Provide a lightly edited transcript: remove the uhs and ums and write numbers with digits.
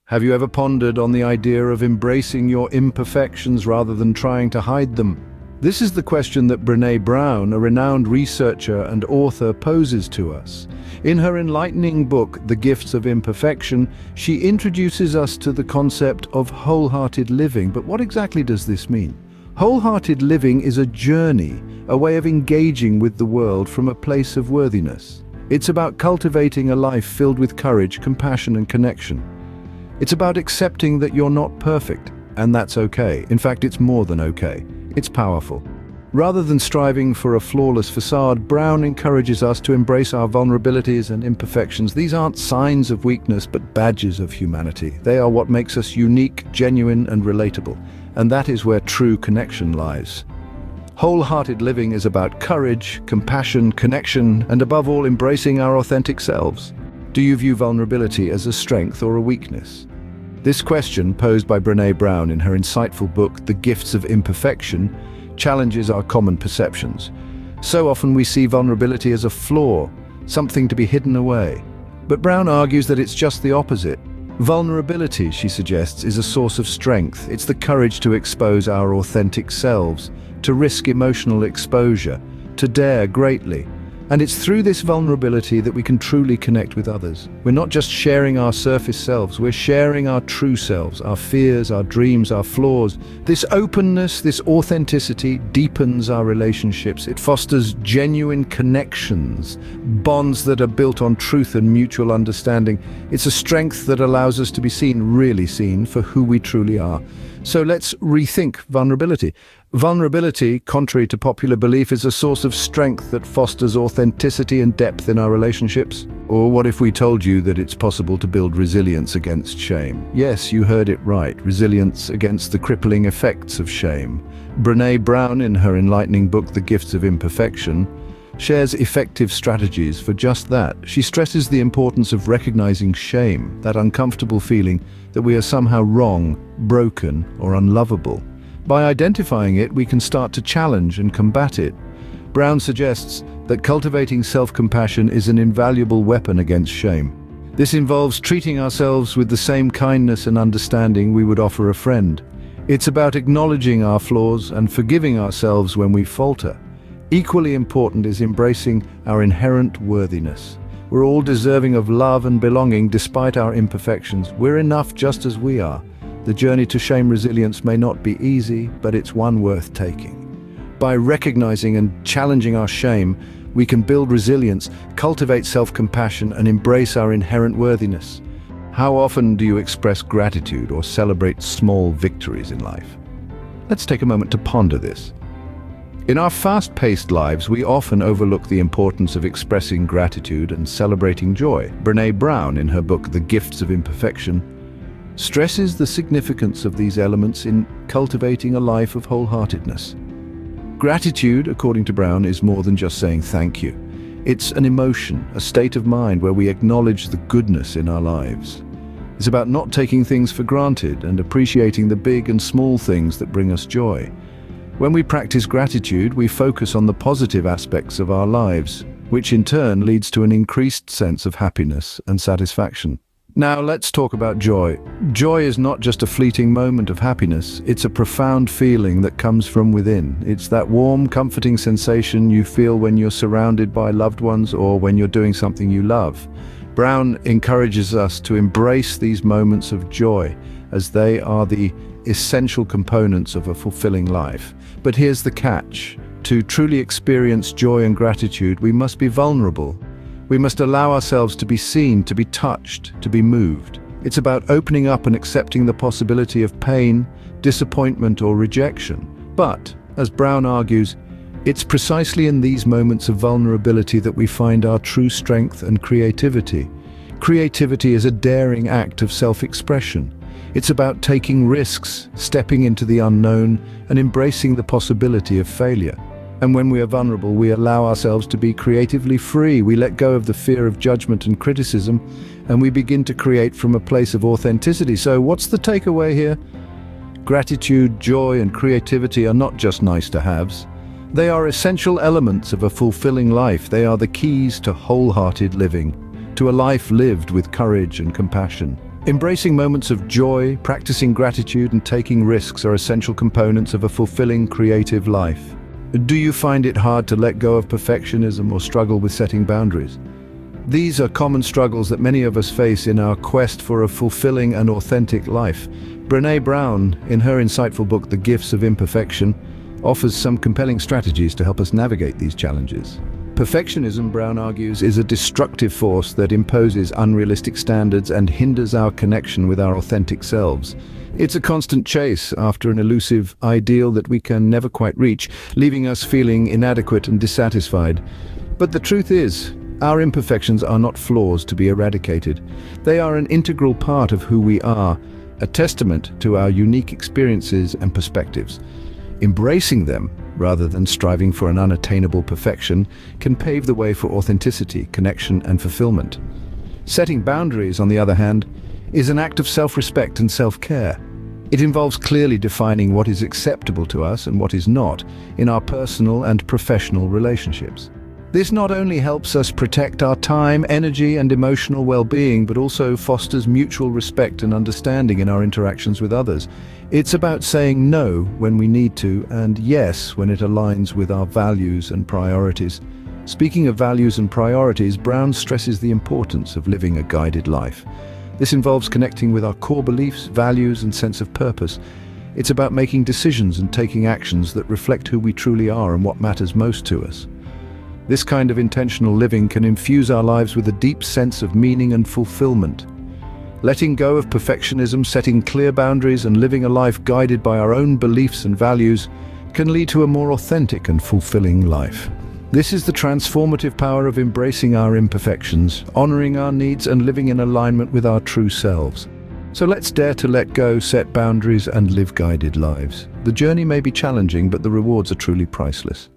Have you ever pondered on the idea of embracing your imperfections rather than trying to hide them? This is the question that Brené Brown, a renowned researcher and author, poses to us. In her enlightening book, The Gifts of Imperfection, she introduces us to the concept of wholehearted living. But what exactly does this mean? Wholehearted living is a journey, a way of engaging with the world from a place of worthiness. It's about cultivating a life filled with courage, compassion, and connection. It's about accepting that you're not perfect, and that's okay. In fact, it's more than okay. It's powerful. Rather than striving for a flawless facade, Brown encourages us to embrace our vulnerabilities and imperfections. These aren't signs of weakness, but badges of humanity. They are what makes us unique, genuine, and relatable. And that is where true connection lies. Wholehearted living is about courage, compassion, connection, and above all, embracing our authentic selves. Do you view vulnerability as a strength or a weakness? This question, posed by Brené Brown in her insightful book, The Gifts of Imperfection, challenges our common perceptions. So often we see vulnerability as a flaw, something to be hidden away. But Brown argues that it's just the opposite. Vulnerability, she suggests, is a source of strength. It's the courage to expose our authentic selves, to risk emotional exposure, to dare greatly. And it's through this vulnerability that we can truly connect with others. We're not just sharing our surface selves, we're sharing our true selves, our fears, our dreams, our flaws. This openness, this authenticity deepens our relationships. It fosters genuine connections, bonds that are built on truth and mutual understanding. It's a strength that allows us to be seen, really seen, for who we truly are. So let's rethink vulnerability. Vulnerability, contrary to popular belief, is a source of strength that fosters authenticity and depth in our relationships. Or what if we told you that it's possible to build resilience against shame? Yes, you heard it right, resilience against the crippling effects of shame. Brené Brown, in her enlightening book, The Gifts of Imperfection, shares effective strategies for just that. She stresses the importance of recognizing shame, that uncomfortable feeling that we are somehow wrong, broken, or unlovable. By identifying it, we can start to challenge and combat it. Brown suggests that cultivating self-compassion is an invaluable weapon against shame. This involves treating ourselves with the same kindness and understanding we would offer a friend. It's about acknowledging our flaws and forgiving ourselves when we falter. Equally important is embracing our inherent worthiness. We're all deserving of love and belonging despite our imperfections. We're enough just as we are. The journey to shame resilience may not be easy, but it's one worth taking. By recognizing and challenging our shame, we can build resilience, cultivate self-compassion, and embrace our inherent worthiness. How often do you express gratitude or celebrate small victories in life? Let's take a moment to ponder this. In our fast-paced lives, we often overlook the importance of expressing gratitude and celebrating joy. Brené Brown, in her book, The Gifts of Imperfection, stresses the significance of these elements in cultivating a life of wholeheartedness. Gratitude, according to Brown, is more than just saying thank you. It's an emotion, a state of mind where we acknowledge the goodness in our lives. It's about not taking things for granted and appreciating the big and small things that bring us joy. When we practice gratitude, we focus on the positive aspects of our lives, which in turn leads to an increased sense of happiness and satisfaction. Now let's talk about joy. Joy is not just a fleeting moment of happiness, it's a profound feeling that comes from within. It's that warm, comforting sensation you feel when you're surrounded by loved ones or when you're doing something you love. Brown encourages us to embrace these moments of joy as they are the essential components of a fulfilling life. But here's the catch. To truly experience joy and gratitude, we must be vulnerable. We must allow ourselves to be seen, to be touched, to be moved. It's about opening up and accepting the possibility of pain, disappointment, or rejection. But, as Brown argues, it's precisely in these moments of vulnerability that we find our true strength and creativity. Creativity is a daring act of self-expression. It's about taking risks, stepping into the unknown, and embracing the possibility of failure. And when we are vulnerable, we allow ourselves to be creatively free. We let go of the fear of judgment and criticism, and we begin to create from a place of authenticity. So what's the takeaway here? Gratitude, joy, and creativity are not just nice-to-haves. They are essential elements of a fulfilling life. They are the keys to wholehearted living, to a life lived with courage and compassion. Embracing moments of joy, practicing gratitude, and taking risks are essential components of a fulfilling, creative life. Do you find it hard to let go of perfectionism or struggle with setting boundaries? These are common struggles that many of us face in our quest for a fulfilling and authentic life. Brené Brown, in her insightful book, The Gifts of Imperfection, offers some compelling strategies to help us navigate these challenges. Perfectionism, Brown argues, is a destructive force that imposes unrealistic standards and hinders our connection with our authentic selves. It's a constant chase after an elusive ideal that we can never quite reach, leaving us feeling inadequate and dissatisfied. But the truth is, our imperfections are not flaws to be eradicated. They are an integral part of who we are, a testament to our unique experiences and perspectives. Embracing them, rather than striving for an unattainable perfection, can pave the way for authenticity, connection, and fulfillment. Setting boundaries, on the other hand, is an act of self-respect and self-care. It involves clearly defining what is acceptable to us and what is not in our personal and professional relationships. This not only helps us protect our time, energy, and emotional well-being, but also fosters mutual respect and understanding in our interactions with others. It's about saying no when we need to, and yes when it aligns with our values and priorities. Speaking of values and priorities, Brown stresses the importance of living a guided life. This involves connecting with our core beliefs, values, and sense of purpose. It's about making decisions and taking actions that reflect who we truly are and what matters most to us. This kind of intentional living can infuse our lives with a deep sense of meaning and fulfillment. Letting go of perfectionism, setting clear boundaries, and living a life guided by our own beliefs and values can lead to a more authentic and fulfilling life. This is the transformative power of embracing our imperfections, honoring our needs, and living in alignment with our true selves. So let's dare to let go, set boundaries, and live guided lives. The journey may be challenging, but the rewards are truly priceless.